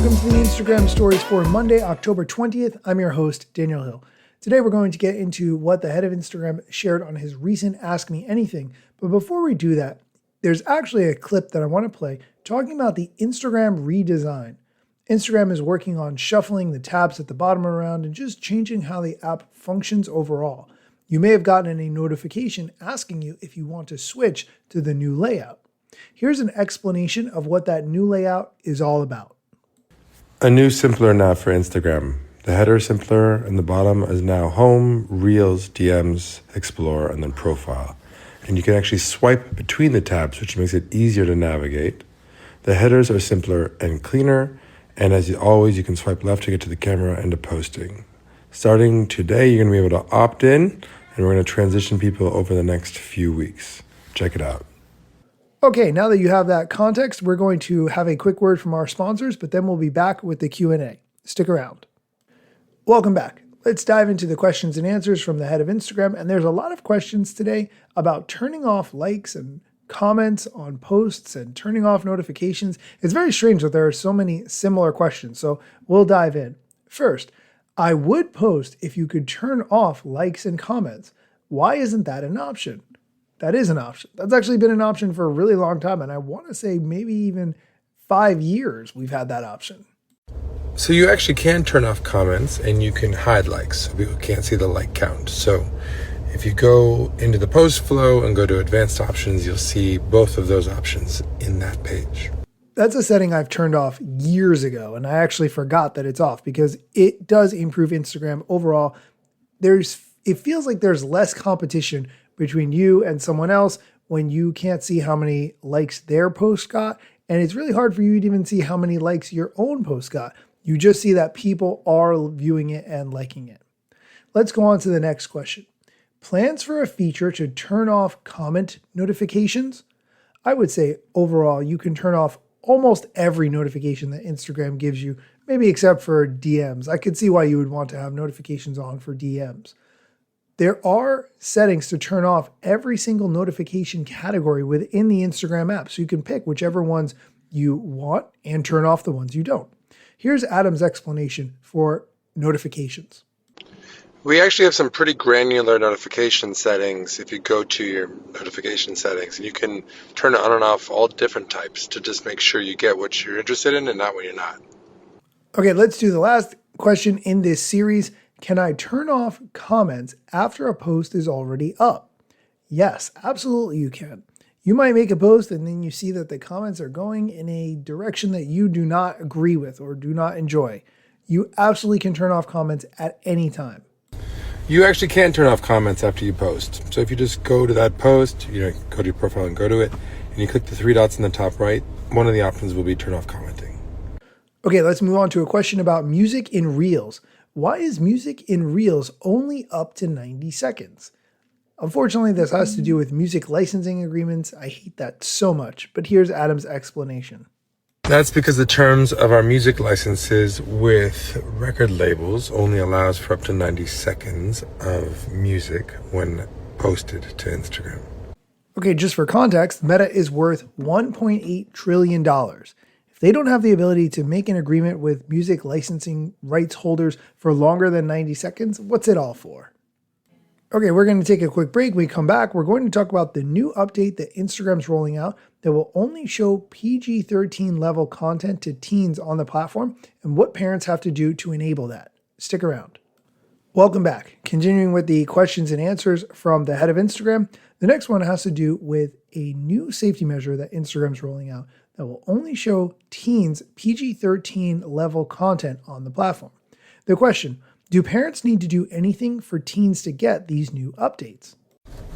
Welcome to the Instagram Stories for Monday, October 20th. I'm your host, Daniel Hill. Today we're going to get into what the head of Instagram shared on his recent Ask Me Anything. But before we do that, there's actually a clip that I want to play talking about the Instagram redesign. Instagram is working on shuffling the tabs at the bottom around and just changing how the app functions overall. You may have gotten a notification asking you if you want to switch to the new layout. Here's an explanation of what that new layout is all about. A new simpler nav for Instagram. The header is simpler and the bottom is now home, reels, DMs, explore, and then profile. And you can actually swipe between the tabs, which makes it easier to navigate. The headers are simpler and cleaner. And as always, you can swipe left to get to the camera and to posting. Starting today, you're going to be able to opt in, and we're going to transition people over the next few weeks. Check it out. Okay, now that you have that context, we're going to have a quick word from our sponsors, but then we'll be back with the Q&A. Stick around. Welcome back. Let's dive into the questions and answers from the head of Instagram. And there's a lot of questions today about turning off likes and comments on posts and turning off notifications. It's very strange that there are so many similar questions, so we'll dive in. First, I would post if you could turn off likes and comments. Why isn't that an option? That is an option. That's actually been an option for a really long time, and I want to say maybe even 5 years we've had that option. So you actually can turn off comments and you can hide likes so people can't see the like count. So if you go into the post flow and go to advanced options, you'll see both of those options in that page. That's a setting I've turned off years ago, and I actually forgot that it's off because it does improve Instagram overall. It feels like there's less competition between you and someone else when you can't see how many likes their post got, and it's really hard for you to even see how many likes your own post got. You just see that people are viewing it and liking it. Let's go on to the next question. Plans for a feature to turn off comment notifications? I would say overall you can turn off almost every notification that Instagram gives you, maybe except for DMs. I could see why you would want to have notifications on for DMs. There are settings to turn off every single notification category within the Instagram app, so you can pick whichever ones you want and turn off the ones you don't. Here's Adam's explanation for notifications. We actually have some pretty granular notification settings if you go to your notification settings. And you can turn it on and off all different types to just make sure you get what you're interested in and not what you're not. Okay, let's do the last question in this series. Can I turn off comments after a post is already up? Yes, absolutely you can. You might make a post and then you see that the comments are going in a direction that you do not agree with or do not enjoy. You absolutely can turn off comments at any time. You actually can turn off comments after you post. So if you just go to that post, go to your profile and go to it, and you click the 3 dots in the top right, one of the options will be turn off commenting. Okay, let's move on to a question about music in Reels. Why is music in Reels only up to 90 seconds? Unfortunately, this has to do with music licensing agreements. I hate that so much, but here's Adam's explanation. That's because the terms of our music licenses with record labels only allows for up to 90 seconds of music when posted to Instagram. Okay, just for context, Meta is worth $1.8 trillion. If they don't have the ability to make an agreement with music licensing rights holders for longer than 90 seconds, what's it all for? Okay, we're going to take a quick break. When we come back, we're going to talk about the new update that Instagram's rolling out that will only show PG-13 level content to teens on the platform and what parents have to do to enable that. Stick around. Welcome back. Continuing with the questions and answers from the head of Instagram, the next one has to do with a new safety measure that Instagram's rolling out that will only show teens PG-13 level content on the platform. The question, do parents need to do anything for teens to get these new updates?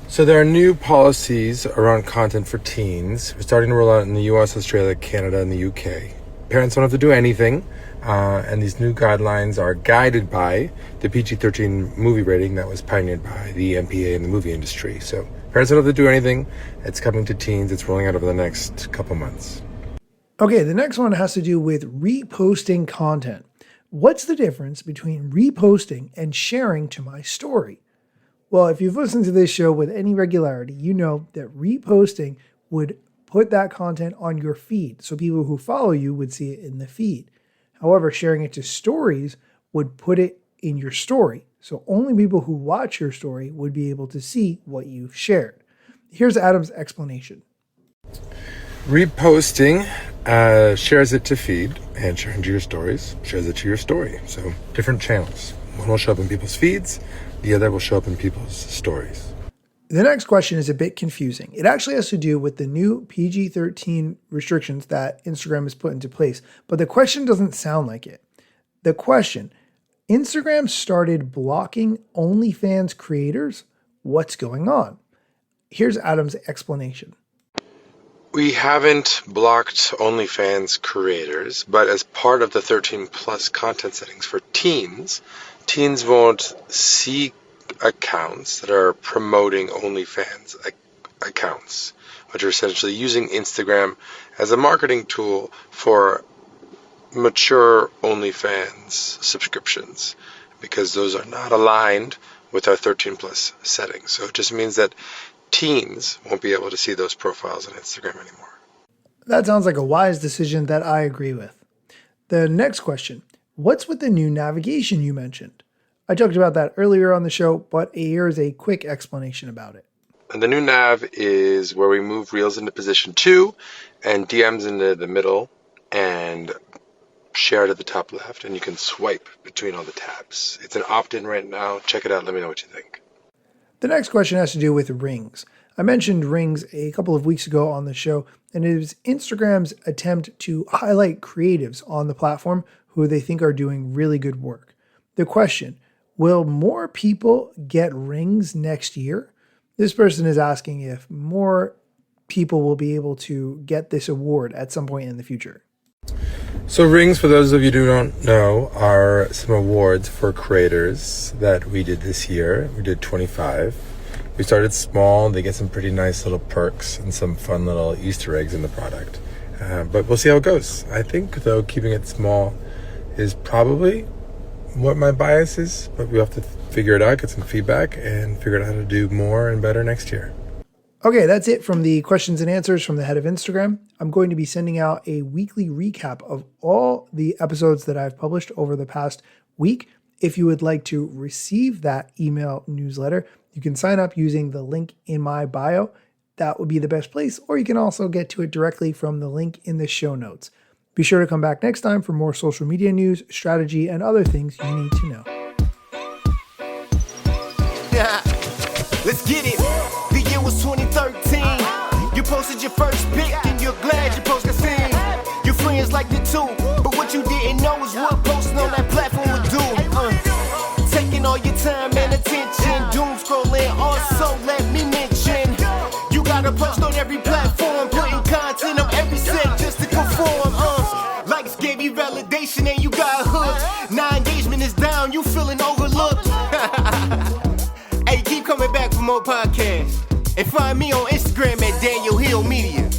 So there are new policies around content for teens. We're starting to roll out in the US, Australia, Canada, and the UK. Parents don't have to do anything, and these new guidelines are guided by the PG-13 movie rating that was pioneered by the MPA and the movie industry. So parents don't have to do anything. It's coming to teens. It's rolling out over the next couple months. Okay, the next one has to do with reposting content. What's the difference between reposting and sharing to my story? Well, if you've listened to this show with any regularity, you know that reposting would put that content on your feed, so people who follow you would see it in the feed. However, sharing it to stories would put it in your story. So only people who watch your story would be able to see what you've shared. Here's Adam's explanation. Reposting shares it to feed, and sharing to your stories shares it to your story. So different channels. One will show up in people's feeds, the other will show up in people's stories. The next question is a bit confusing. It actually has to do with the new PG-13 restrictions that Instagram has put into place, but the question doesn't sound like it. The question, Instagram started blocking OnlyFans creators? What's going on? Here's Adam's explanation. We haven't blocked OnlyFans creators, but as part of the 13 plus content settings for teens won't see accounts that are promoting OnlyFans accounts, which are essentially using Instagram as a marketing tool for mature OnlyFans subscriptions, because those are not aligned with our 13 plus settings. So it just means that teens won't be able to see those profiles on Instagram anymore. That sounds like a wise decision that I agree with. The next question, what's with the new navigation you mentioned? I talked about that earlier on the show, but here's a quick explanation about it. And the new nav is where we move Reels into position 2 and DMs into the middle and share it at the top left, and you can swipe between all the tabs. It's an opt-in right now. Check it out. Let me know what you think. The next question has to do with Rings. I mentioned Rings a couple of weeks ago on the show, and it is Instagram's attempt to highlight creatives on the platform who they think are doing really good work. The question, will more people get Rings next year? This person is asking if more people will be able to get this award at some point in the future. So Rings, for those of you who don't know, are some awards for creators that we did this year. We did 25. We started small. They get some pretty nice little perks and some fun little Easter eggs in the product. But we'll see how it goes. I think, though, keeping it small is probably what my bias is, but we have to figure it out, get some feedback, and figure out how to do more and better next year. Okay, that's it from the questions and answers from the head of Instagram. I'm going to be sending out a weekly recap of all the episodes that I've published over the past week. If you would like to receive that email newsletter, you can sign up using the link in my bio. That would be the best place, or you can also get to it directly from the link in the show notes. Be sure to come back next time for more social media news, strategy, and other things you need to know. Let's get it. The year was 2013. You posted your first pic and you're glad you posted seen. Your friends liked it too, but what you didn't know is what posting on that platform would do. Taking all your time and attention, doom scrolling. Also, let me mention, you gotta post on every platform, putting content on every set just to conform. Likes gave you validation and you got hooked. Now engagement is down, you feeling overlooked. Hey, keep coming back for more podcasts. And find me on Instagram at Daniel Hill Media.